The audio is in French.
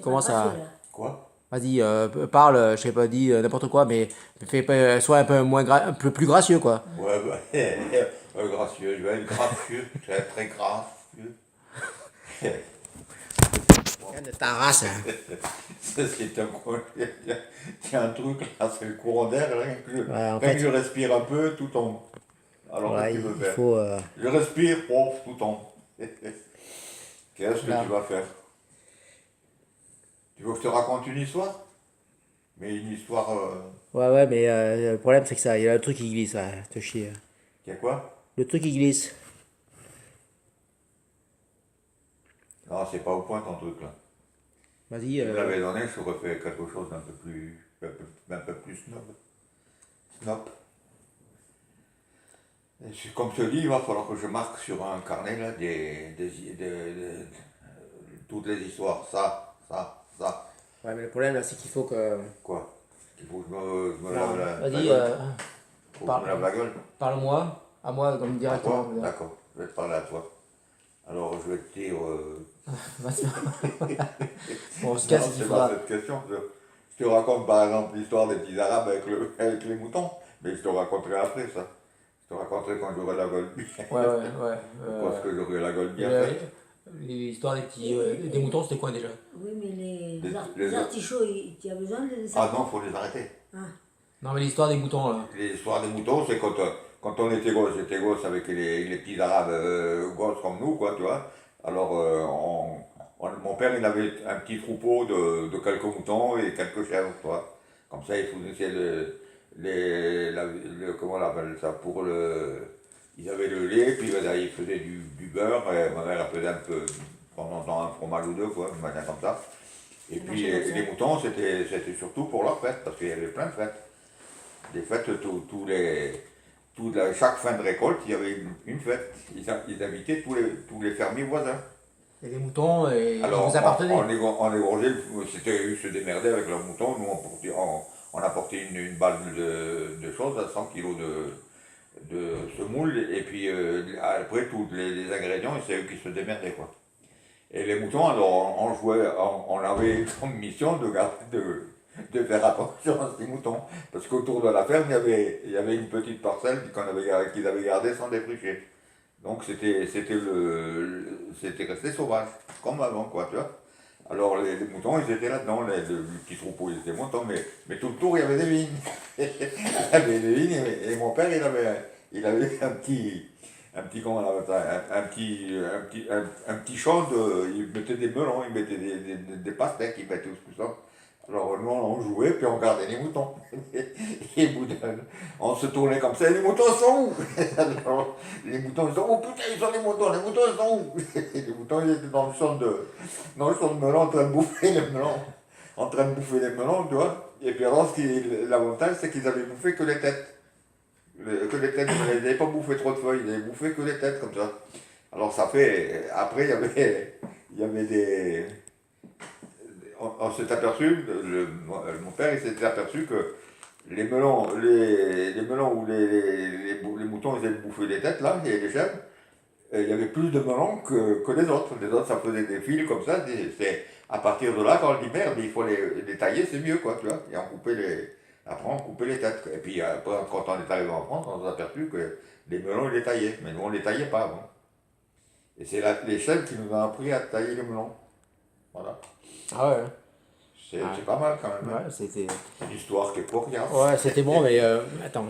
Commence à... Quoi? Vas-y, parle, je sais pas, dis n'importe quoi, mais sois un peu un peu plus gracieux, quoi. Ouais, bah, gracieux, je vais être gracieux, je vais être très gracieux. De ta race, hein. Ça, c'est un, il y a un truc là, c'est le courant d'air, Ouais, en rien que je fait, respire un peu, tout tombe. Alors qu'est-ce que ouais, tu veux il faire? faut... Je respire, pouf, tout tombe. Qu'est-ce que tu là. vas faire? Tu veux que je te raconte une histoire? Mais une histoire Ouais, ouais, mais le problème, c'est que ça, il y a le truc qui glisse, ouais, te chier. qui a quoi? Le truc qui glisse. Non, c'est pas au point ton truc là. Vas-y, Tu me l'avais donné, je t'aurais fait quelque chose un peu plus snob. Snob. Comme je te dis, il va falloir que je marque sur un carnet là, toutes les histoires. Ça. Ouais, mais le problème, là, c'est qu'il faut que... Quoi? Il faut que je me Non, lave la vas-y, gueule. Faut que je parle, me lave la gueule. parle-moi, à moi, comme À directement. toi? D'accord, je vais te parler à toi. Alors je vais te dire. Vas-y. Bon, on se Non, casse, il c'est pas faudra... cette question. Je te raconte par exemple l'histoire des petits arabes avec les moutons. Mais je te raconterai après ça. Je te raconterai quand j'aurai la gueule bien. Ouais, ouais, ouais. Parce que j'aurai la gueule Et bien faite. l'histoire des petits... des moutons, c'était quoi, déjà? Oui, mais Les les artichauts, tu as besoin de les Ah non, faut les arrêter. Ah, Non, mais l'histoire des moutons, là. L'histoire des moutons, c'est quand on était gosse, j'étais gosse avec les petits arabes gosses comme nous, quoi, tu vois. Alors, mon père, il avait un petit troupeau de quelques moutons et quelques chèvres, tu vois. Comme ça, il fournissait comment on appelle ça, ils avaient le lait, puis voilà, ils faisaient du beurre, et ma mère, elle faisait un peu, de temps en temps, un fromage ou deux, quoi, une manière comme ça. Et ça puis, marchait comme ça. les moutons, c'était surtout pour leurs fêtes, parce qu'il y avait plein de fêtes. Des fêtes, chaque fin de récolte, il y avait une fête. Ils invitaient tous les fermiers voisins. Et les moutons, et ils Alors, vous appartenaient. on égorgeait, c'était eux se démerdaient avec leurs moutons. Nous, on apportait une balle de choses, 100 kilos de semoule, et puis après, tous les ingrédients, et c'est eux qui se démerdaient, quoi. Et les moutons, alors, on jouait, on avait comme mission de faire attention à ces moutons. Parce qu'autour de la ferme, il y avait une petite parcelle qu'ils avaient gardée sans défricher. Donc c'était resté sauvage, comme avant, quoi, tu vois. Alors les moutons, ils étaient là-dedans, le petit troupeau, ils étaient moutons, mais tout autour, il y avait des vignes. Il y avait des vignes, et mon père, il avait comment on appelle ça, un petit champ il mettait des melons, il mettait des pastèques, il mettait tout ça. Alors nous on jouait puis on regardait les moutons. Et au bout on se tournait comme ça, et les moutons sont où? Alors, les moutons ils sont, oh putain ils sont les moutons ils sont où? Et les moutons ils étaient dans le champ de melon en train de bouffer les melons. En train de bouffer les melons, tu vois. Et puis alors l'avantage c'est qu'ils avaient bouffé que les têtes. Que les têtes, ils n'avaient pas bouffé trop de feuilles, ils avaient bouffé que les têtes comme ça. Alors ça fait. Après il y avait des. On s'est aperçu, mon père il s'était aperçu que les melons où les moutons ils avaient bouffé les têtes là, les chèvres, il y avait plus de melons que les autres. Les autres ça faisait des fils comme ça, c'est à partir de là quand on dit merde, il faut les tailler, c'est mieux quoi, tu vois. Et après on coupait les têtes. Et puis après, quand on est arrivé en France, on s'est aperçu que les melons ils les taillaient, mais nous on les taillait pas avant. Et c'est les chèvres qui nous ont appris à tailler les melons. Voilà. Ah ouais. C'est pas mal quand même, hein. Ouais, c'était... C'est une histoire qui est pour rien. Ouais, c'était bon, mais attends.